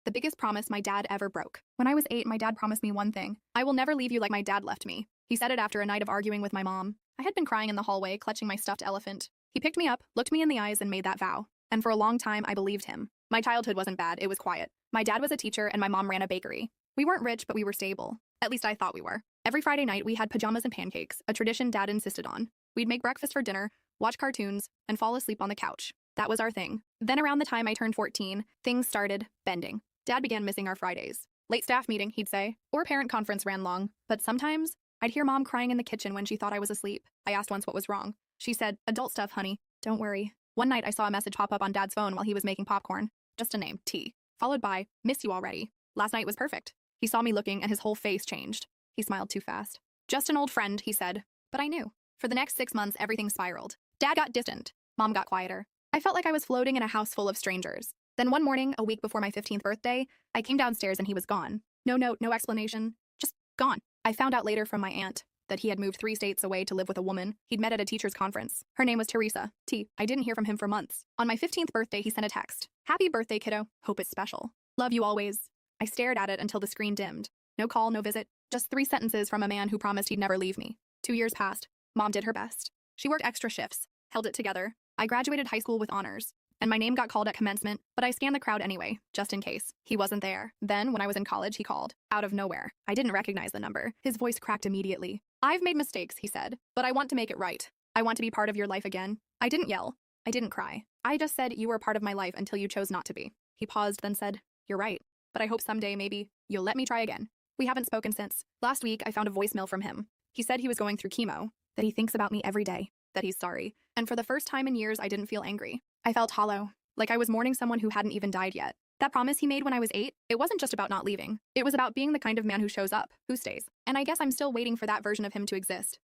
The biggest promise my dad ever broke. When I was 8, my dad promised me one thing: I will never leave you like my dad left me. He said it after a night of arguing with my mom. I had been crying in the hallway, clutching my stuffed elephant. He picked me up, looked me in the eyes, and made that vow. And for a long time, I believed him. My childhood wasn't bad, it was quiet. My dad was a teacher, and my mom ran a bakery. We weren't rich, but we were stable. At least I thought we were. Every Friday night, we had pajamas and pancakes, a tradition Dad insisted on. We'd make breakfast for dinner, watch cartoons, and fall asleep on the couch. That was our thing. Then around the time I turned 14, things started bending. Dad began missing our Fridays. Late staff meeting, he'd say, or parent conference ran long. But sometimes, I'd hear Mom crying in the kitchen when she thought I was asleep. I asked once what was wrong. She said, "Adult stuff, honey. Don't worry." One night, I saw a message pop up on Dad's phone while he was making popcorn. Just a name, T. Followed by, "Miss you already. Last night was perfect." He saw me looking and his whole face changed. He smiled too fast. "Just an old friend," he said. But I knew. For the next 6 months, everything spiraled. Dad got distant. Mom got quieter. I felt like I was floating in a house full of strangers. Then one morning, a week before my 15th birthday, I came downstairs and he was gone. No note, no explanation. Just gone. I found out later from my aunt that he had moved 3 states away to live with a woman he'd met at a teacher's conference. Her name was Teresa. I didn't hear from him for months. On my 15th birthday, he sent a text. "Happy birthday, kiddo. Hope it's special. Love you always." I stared at it until the screen dimmed. No call, no visit. Just 3 sentences from a man who promised he'd never leave me. 2 years passed. Mom did her best. She worked extra shifts, held it together. I graduated high school with honors, and my name got called at commencement, but I scanned the crowd anyway, just in case. He wasn't there. Then, when I was in college, he called. Out of nowhere. I didn't recognize the number. His voice cracked immediately. "I've made mistakes," he said, "but I want to make it right. I want to be part of your life again." I didn't yell. I didn't cry. I just said, "You were part of my life until you chose not to be." He paused, then said, "You're right, but I hope someday, maybe, you'll let me try again." We haven't spoken since. Last week, I found a voicemail from him. He said he was going through chemo, that he thinks about me every day, that he's sorry. And for the first time in years, I didn't feel angry. I felt hollow, like I was mourning someone who hadn't even died yet. That promise he made when I was 8, it wasn't just about not leaving. It was about being the kind of man who shows up, who stays. And I guess I'm still waiting for that version of him to exist.